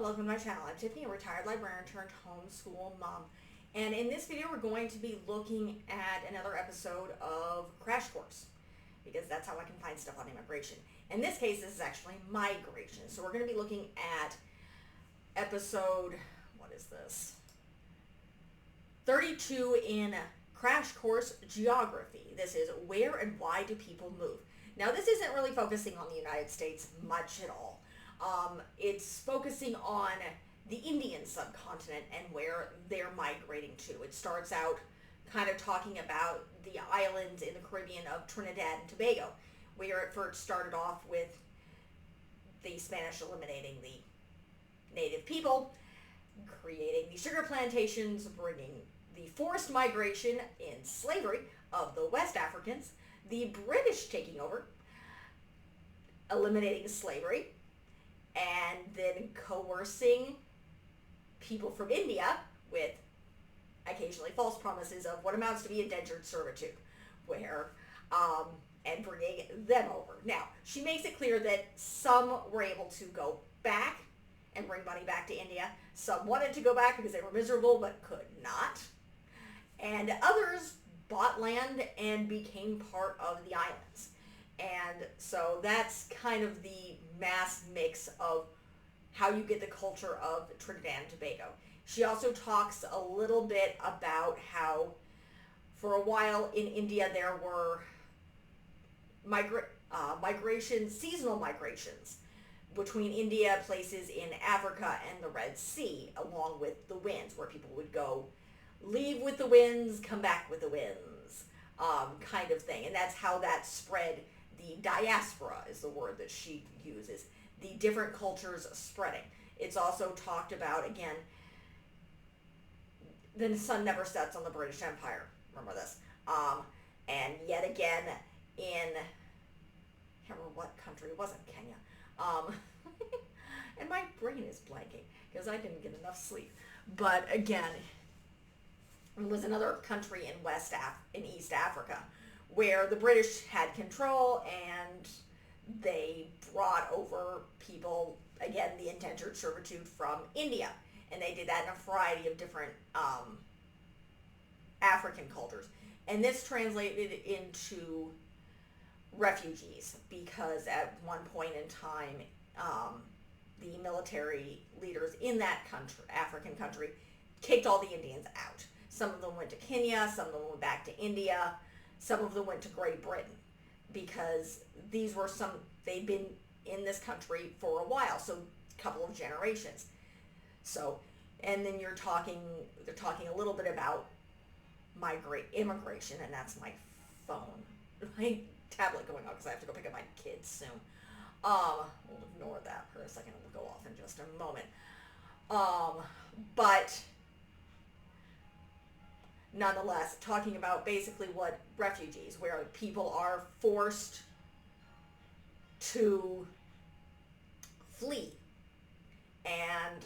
Welcome to my channel. I'm Tiffany, a retired librarian turned homeschool mom. And in this video, we're going to be looking at another episode of Crash Course, because that's how I can find stuff on immigration. In this case, this is actually migration. So we're going to be looking at episode, what is this? 32 in Crash Course Geography. This is Where and Why Do People Move? Now, this isn't really focusing on the United States much at all. It's focusing on the Indian subcontinent and where they're migrating to. It starts out kind of talking about the islands in the Caribbean of Trinidad and Tobago, where it first started off with the Spanish eliminating the native people, creating the sugar plantations, bringing the forced migration in slavery of the West Africans, the British taking over, eliminating slavery, and then coercing people from India with occasionally false promises of what amounts to be indentured servitude, and bringing them over. Now, she makes it clear that some were able to go back and bring money back to India. Some wanted to go back because they were miserable but could not. And others bought land and became part of the islands. And so that's kind of the mass mix of how you get the culture of Trinidad and Tobago. She also talks a little bit about how for a while in India there were seasonal migrations between India, places in Africa, and the Red Sea, along with the winds, where people would go leave with the winds, come back with the winds, kind of thing. And that's how that spread. The diaspora is the word that she uses. The different cultures spreading. It's also talked about, again, the sun never sets on the British Empire. Remember this. And yet again, in, I can't remember what country, it wasn't Kenya. And my brain is blanking because I didn't get enough sleep. But again, it was another country in East Africa, where the British had control and they brought over people, again, the indentured servitude from India. And they did that in a variety of different African cultures. And this translated into refugees because at one point in time, the military leaders in that country, African country, kicked all the Indians out. Some of them went to Kenya, some of them went back to India. Some of them went to Great Britain because they'd been in this country for a while, so a couple of generations. So, and then they're talking a little bit about immigration, and that's my phone, my tablet going on because I have to go pick up my kids soon. We'll ignore that for a second. It'll go off in just a moment. But nonetheless, talking about basically what refugees, where people are forced to flee, and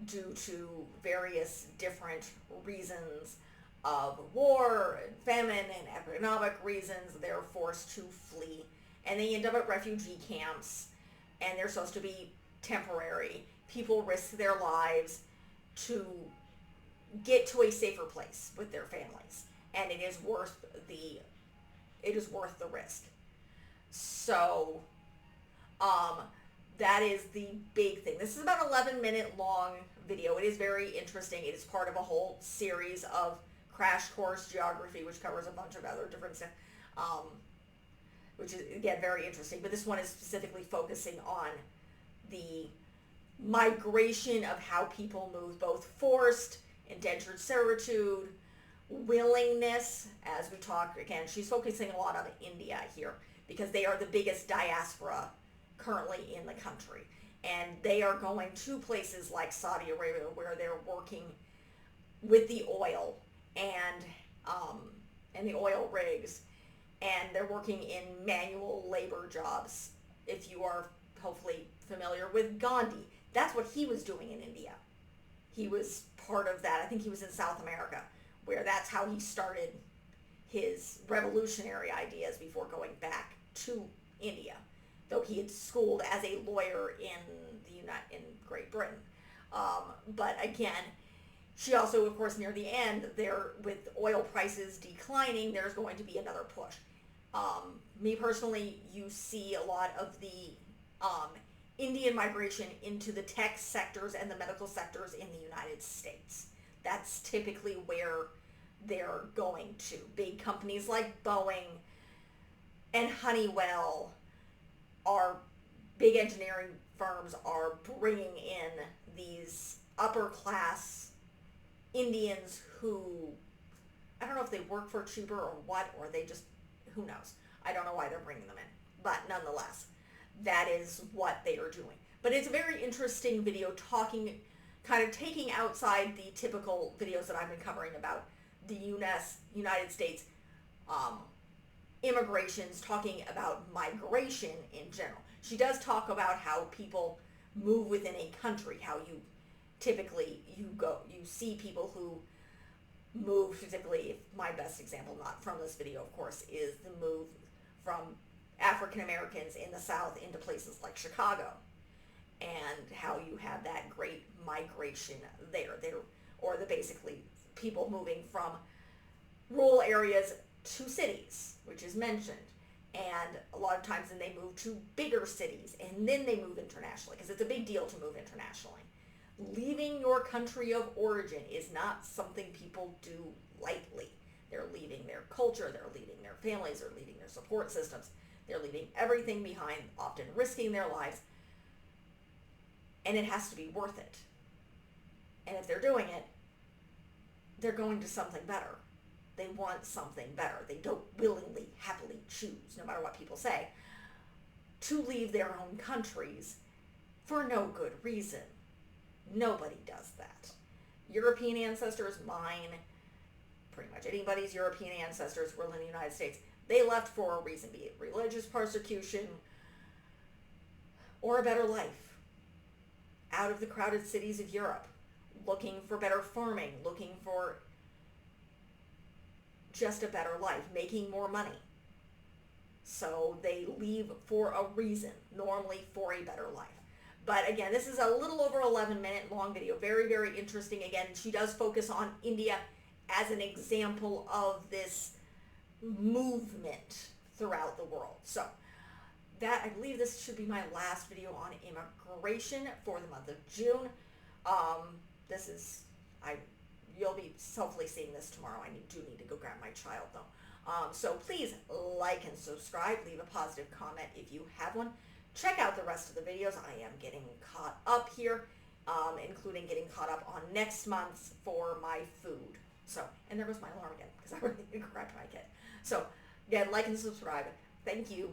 due to various different reasons of war and famine and economic reasons, they're forced to flee, and they end up at refugee camps, and they're supposed to be temporary. People risk their lives to get to a safer place with their families, and it is worth the risk. So that is the big thing. This is about 11-minute long video. It is very interesting. It is part of a whole series of Crash Course Geography, which covers a bunch of other different stuff, which is, again, very interesting. But this one is specifically focusing on the migration of how people move, both forced, indentured servitude, willingness, as we talked, again, she's focusing a lot on India here because they are the biggest diaspora currently in the country. And they are going to places like Saudi Arabia where they're working with the oil and the oil rigs, and they're working in manual labor jobs. If you are hopefully familiar with Gandhi, that's what he was doing in India. He was part of that. I think he was in South America, where that's how he started his revolutionary ideas before going back to India. though he had schooled as a lawyer in Great Britain. But again, she also, of course, near the end, there with oil prices declining, there's going to be another push. Me personally, you see a lot of the Indian migration into the tech sectors and the medical sectors in the United States. That's typically where they're going to. Big companies like Boeing and Honeywell are big engineering firms are bringing in these upper class Indians who, I don't know if they work for cheaper or what, or they just, who knows. I don't know why they're bringing them in. But nonetheless, that is what they are doing. But it's a very interesting video talking, kind of taking outside the typical videos that I've been covering about the United States immigrations, talking about migration in general. She does talk about how people move within a country, how you typically you see people who move, particularly my best example, not from this video of course, is the move from African Americans in the South into places like Chicago, and how you have that great migration there. Or the basically people moving from rural areas to cities, which is mentioned. And a lot of times then they move to bigger cities, and then they move internationally, because it's a big deal to move internationally. Leaving your country of origin is not something people do lightly. They're leaving their culture, they're leaving their families, they're leaving their support systems, they're leaving everything behind, often risking their lives, and it has to be worth it. And if they're doing it, they're going to something better. They want something better. They don't willingly, happily choose, no matter what people say, to leave their own countries for no good reason. Nobody does that. European ancestors, mine, pretty much anybody's European ancestors were in the United States. They left for a reason, be it religious persecution or a better life. Out of the crowded cities of Europe, looking for better farming, looking for just a better life, making more money. So they leave for a reason, normally for a better life. But again, this is a little over 11-minute long video. Very, very interesting. Again, she does focus on India as an example of this movement throughout the world. So that, I believe this should be my last video on immigration for the month of June. You'll be hopefully seeing this tomorrow. I do need to go grab my child though. So please like and subscribe. Leave a positive comment if you have one. Check out the rest of the videos. I am getting caught up here, including getting caught up on next month's for my food. So, and there goes my alarm again because I really grabbed my kid. So again, like and subscribe. Thank you.